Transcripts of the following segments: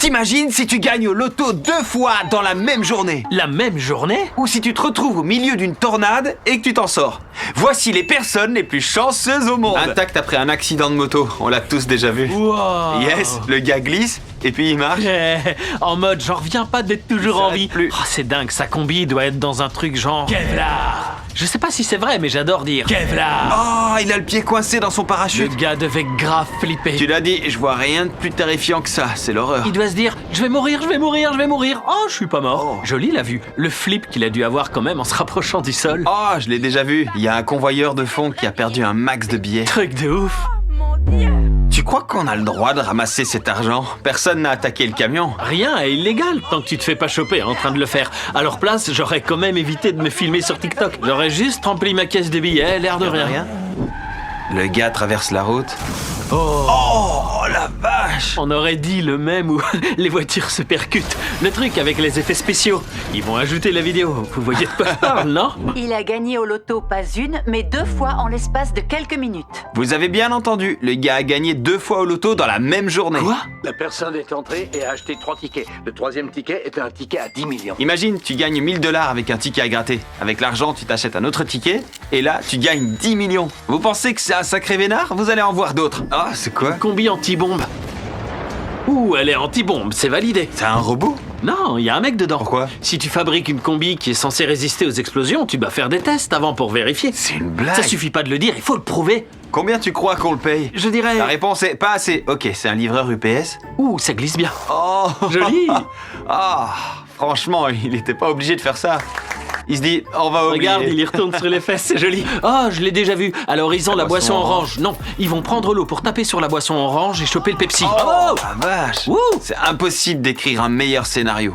T'imagines si tu gagnes au loto 2 fois dans la même journée? La même journée? Ou si tu te retrouves au milieu d'une tornade et que tu t'en sors. Voici les personnes les plus chanceuses au monde. Intact après un accident de moto, on l'a tous déjà vu. Wow. Yes, le gars glisse et puis il marche. En mode, j'en reviens pas d'être toujours en vie. Plus. Oh, c'est dingue, sa combi doit être dans un truc genre... Kevlar. Je sais pas si c'est vrai, mais j'adore dire Kevlar. Oh, il a le pied coincé dans son Le parachute. gars devait grave flipper. Tu l'as dit, je vois rien de plus terrifiant que ça, c'est l'horreur. Il doit se dire, je vais mourir, je vais mourir, je vais mourir. Oh, je suis pas mort. Oh. Joli la vue. Le flip qu'il a dû avoir quand même en se rapprochant du sol. Oh, je l'ai déjà vu. Il y a un convoyeur de fond qui a perdu un max de billets. Truc de ouf. Tu crois qu'on a le droit de ramasser cet argent? Personne n'a attaqué le camion. Rien est illégal tant que tu te fais pas choper en train de le faire. À leur place, j'aurais quand même évité de me filmer sur TikTok. J'aurais juste rempli ma caisse de billets, l'air de rien. Le gars traverse la route. Oh. Oh, la vache! On aurait dit le même où les voitures se percutent. Le truc avec les effets spéciaux. Ils vont ajouter la vidéo. Vous voyez de quoi je parle, non? Il a gagné au loto pas une, mais 2 fois en l'espace de quelques minutes. Vous avez bien entendu, le gars a gagné 2 fois au loto dans la même journée. Quoi? La personne est entrée et a acheté 3 tickets. Le 3e ticket était un ticket à 10 millions. Imagine, tu gagnes 1000 $ avec un ticket à gratter. Avec l'argent, tu t'achètes un autre ticket, et là, tu gagnes 10 millions. Vous pensez que c'est un sacré vénard? Vous allez en voir d'autres. Ah, c'est quoi? Combi anti-bombe. Ouh, elle est anti-bombe, c'est validé. C'est un robot? Non, il y a un mec dedans. Pourquoi? Si tu fabriques une combi qui est censée résister aux explosions, tu dois faire des tests avant pour vérifier. C'est une blague. Ça suffit pas de le dire, il faut le prouver. Combien tu crois qu'on le paye? Je dirais... La réponse est pas assez. Ok, c'est un livreur UPS. Ouh, ça glisse bien. Oh! Joli. Ah, franchement, il était pas obligé de faire ça. Il se dit, on va oublier. Regarde, il y retourne sur les fesses, c'est joli. Oh, je l'ai déjà vu. À l'horizon, la boisson orange. Non, ils vont prendre l'eau pour taper sur la boisson orange et choper le Pepsi. Oh, la vache! Wouh. C'est impossible d'écrire un meilleur scénario.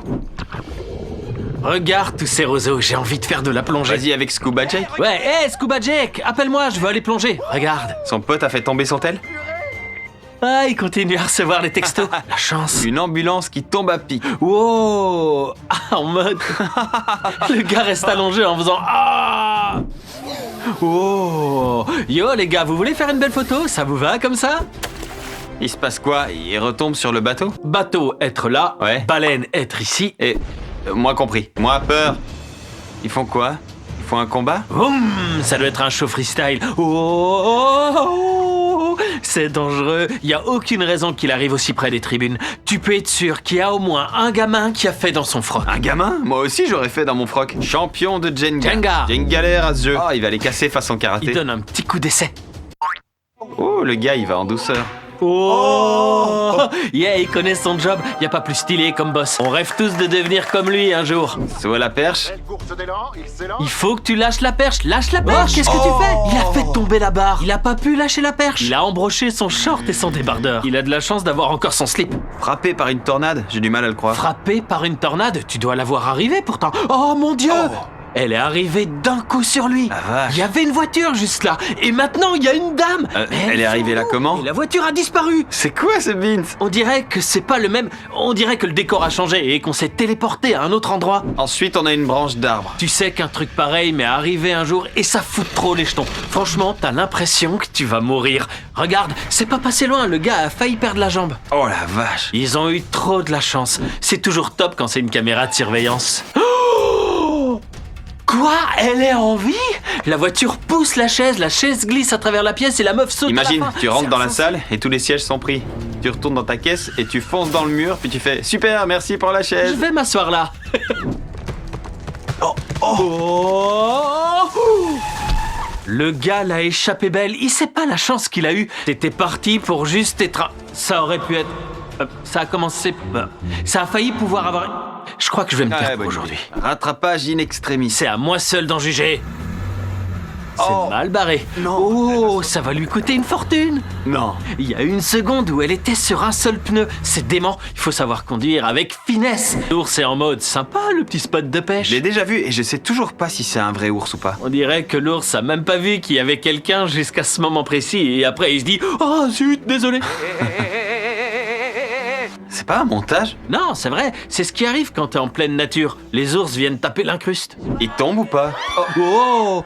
Regarde tous ces roseaux, j'ai envie de faire de la plongée. Vas-y avec Scuba Jake. Ouais, hé, Scuba Jake, appelle-moi, je veux aller plonger. Regarde. Son pote a fait tomber son tel. Ah, il continue à recevoir les textos. La chance. Une ambulance qui tombe à pic. Wow. Ah, en mode... Le gars reste allongé en faisant... Ah. Oh. Yo, les gars, vous voulez faire une belle photo? Ça vous va comme ça? Il se passe quoi? Il retombe sur le bateau? Bateau, être là. Ouais. Baleine, être ici. Et... moi compris. Moi peur. Ils font quoi? Ils font un combat? Boum. Ça doit être un show freestyle. Oh. C'est dangereux. Il n'y a aucune raison qu'il arrive aussi près des tribunes. Tu peux être sûr qu'il y a au moins un gamin qui a fait dans son froc. Un gamin? Moi aussi j'aurais fait dans mon froc. Champion de Jenga. Jenga. J'ai une galère à ce jeu. Oh, il va les casser façon karaté. Il donne un petit coup d'essai. Oh, le gars il va en douceur. Oh, yeah, il connaît son job. Y a pas plus stylé comme boss. On rêve tous de devenir comme lui un jour. Soit la perche. Il faut que tu lâches la perche. Lâche la perche. Qu'est-ce que tu fais? Il a fait tomber la barre. Il a pas pu lâcher la perche. Il a embroché son short et son débardeur. Il a de la chance d'avoir encore son slip. Frappé par une tornade, j'ai du mal à le croire. Frappé par une tornade, tu dois la voir arriver pourtant. Oh mon Dieu! Elle est arrivée d'un coup sur lui. La vache. Il y avait une voiture juste là. Et maintenant, il y a une dame. Elle est arrivée là comment? Et la voiture a disparu. C'est quoi ce beans? On dirait que c'est pas le même. On dirait que le décor a changé et qu'on s'est téléporté à un autre endroit. Ensuite on a une branche d'arbre. Tu sais qu'un truc pareil m'est arrivé un jour et ça fout trop les jetons. Franchement, t'as l'impression que tu vas mourir. Regarde, c'est pas passé loin, le gars a failli perdre la jambe. Oh la vache. Ils ont eu trop de la chance. C'est toujours top quand c'est une caméra de surveillance. Quoi? Elle est en vie? La voiture pousse la chaise glisse à travers la pièce et la meuf saute. Imagine, à la fin. tu rentres C'est dans la insensible. salle et tous les sièges sont pris. Tu retournes dans ta caisse et tu fonces dans le mur puis tu fais super, merci pour la Je chaise. vais m'asseoir là. Oh. Oh. Le gars l'a échappé belle. Il sait pas la chance qu'il a eue. T'étais parti pour juste être... Ça aurait pu être... ça a commencé... ça a failli pouvoir avoir... Je crois que je vais me taire pour bonne aujourd'hui. idée. Rattrapage in extremis. C'est à moi seul d'en juger. C'est Oh. mal barré. Non. Oh, ça va lui coûter une fortune. Non. Il y a une seconde où elle était sur un seul pneu. C'est dément. Il faut savoir conduire avec finesse. L'ours est en mode sympa, le petit spot de pêche. Je l'ai déjà vu et je sais toujours pas si c'est un vrai ours ou pas. On dirait que l'ours a même pas vu qu'il y avait quelqu'un jusqu'à ce moment précis et après il se dit « Oh zut, désolé !» C'est pas un montage? Non, c'est vrai, c'est ce qui arrive quand t'es en pleine nature. Les ours viennent taper l'incruste. Il tombe ou pas? Oh,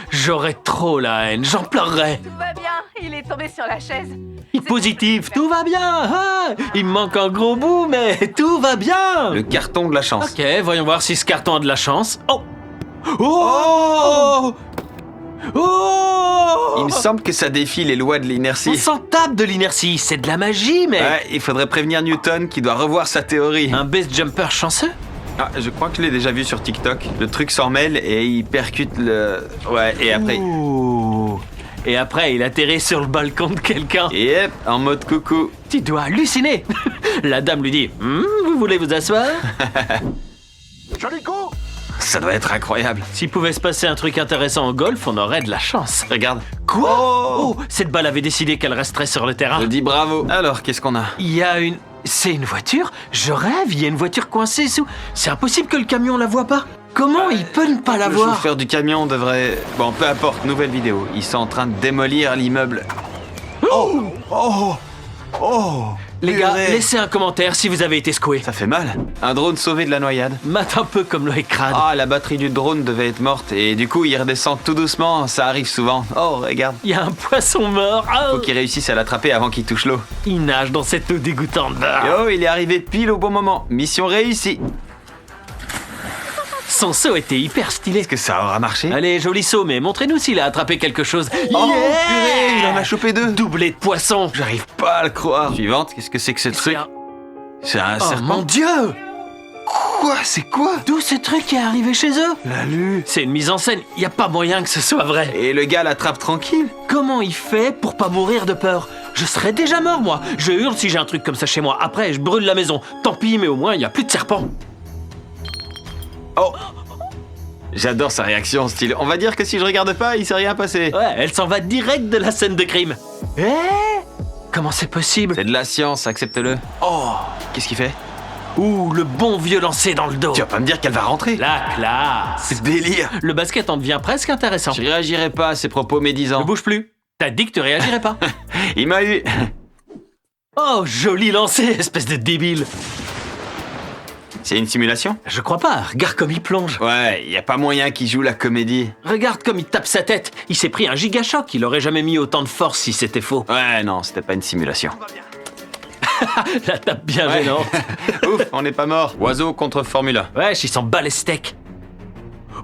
j'aurais trop la haine, j'en pleurerais. Tout va bien. il est tombé sur la chaise. Positif, tout va bien. Ah, il me manque un gros bout, mais tout va bien. Le carton de la chance. Ok, voyons voir si ce carton a de la chance. Oh! Oh! Oh! Il me semble que ça défie les lois de On l'inertie. s'en tape de l'inertie, c'est de la magie, mais... Ouais, il faudrait prévenir Newton qui doit revoir sa théorie. Un base jumper chanceux? Ah, je crois que je l'ai déjà vu sur TikTok. Le truc s'en mêle et il percute le... Ouais, et après... Ouh. Et après, il atterrit sur le balcon de quelqu'un. Et hop, en mode coucou. Tu dois halluciner. La dame lui dit vous voulez vous asseoir? Joli coup. Ça doit être incroyable. S'il pouvait se passer un truc intéressant au golf, on aurait de la chance. Regarde. Quoi? Oh. Cette balle avait décidé qu'elle resterait sur le terrain. Je dis bravo. Alors, qu'est-ce qu'on a? Il y a une... C'est une voiture? Je rêve, il y a une voiture coincée sous... C'est impossible que le camion la voie pas. Comment il peut ne pas la Le voir? chauffeur du camion devrait... Bon, peu importe, nouvelle vidéo. Ils sont en train de démolir l'immeuble. Les gars, purée. laissez un commentaire si vous avez été secoué. Ça fait mal. Un drone sauvé de la noyade. Mate un peu comme Loïc Crade. Ah, la batterie du drone devait être morte et du coup, il redescend tout doucement. Ça arrive souvent. Oh, regarde. Il y a un poisson mort. Ah, Faut qu'il réussisse à l'attraper avant qu'il touche l'eau. il nage dans cette eau dégoûtante. Et oh, il est arrivé pile au bon moment. Mission réussie. Son saut était hyper stylé. Est-ce que ça aura marché? Allez, joli saut, mais montrez-nous s'il a attrapé quelque chose. Oh, purée, il en a chopé 2. Doublé de poisson. J'arrive pas à le croire. Suivante, qu'est-ce que c'est que ce truc? C'est un Oh serpent. mon Dieu! Quoi? C'est quoi? D'où ce truc est arrivé chez eux? La lue. C'est une mise en scène, y a pas moyen que ce soit vrai. Et le gars l'attrape tranquille. Comment il fait pour pas mourir de peur? Je serais déjà mort, moi. Je hurle si j'ai un truc comme ça chez moi. Après, je brûle la maison. Tant pis, mais au moins, y a plus de serpents. Oh. J'adore sa réaction, style. On va dire que si je regarde pas, il s'est rien passé. Ouais, elle s'en va direct de la scène de crime. Eh? Comment c'est possible? C'est de la science, accepte-le. Oh. Qu'est-ce qu'il fait? Ouh, le bon vieux lancé dans le dos. Tu vas pas me dire qu'elle va rentrer? La classe. C'est délire. Le basket en devient presque intéressant. Je réagirai pas à ses propos Ne médisants. bouge plus. T'as dit que tu réagirais pas. Il m'a eu. Oh, joli lancé, espèce de débile. C'est une simulation? Je crois pas, regarde comme il plonge. Ouais, y a pas moyen qu'il joue la comédie. Regarde comme il tape sa tête. Il s'est pris un giga-choc, il aurait jamais mis autant de force si c'était faux. Ouais, non, c'était pas une simulation. La tape bien Ouais. gênante. Ouf, on n'est pas mort. Oiseau contre Formula. Wesh, il s'en bat les steaks.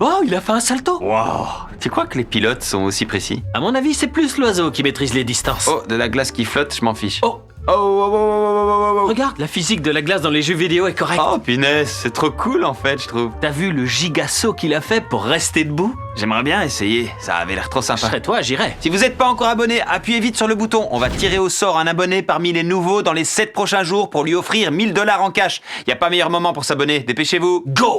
Oh, il a fait un salto. Wow. Tu crois que les pilotes sont aussi précis? À mon avis, c'est plus l'oiseau qui maîtrise les distances. Oh, de la glace qui flotte, je m'en fiche. Oh, Oh, oh, oh, oh, oh, oh, oh. regarde, la physique de la glace dans les jeux vidéo est correcte. Oh, punaise, c'est trop cool en fait, je trouve. T'as vu le giga saut qu'il a fait pour rester debout? J'aimerais bien essayer, ça avait l'air trop Je sympa. serais toi, j'irais. Si vous n'êtes pas encore abonné, appuyez vite sur le bouton. On va tirer au sort un abonné parmi les nouveaux dans les 7 prochains jours pour lui offrir 1000 $ en cash. Y a pas meilleur moment pour s'abonner, dépêchez-vous. Go!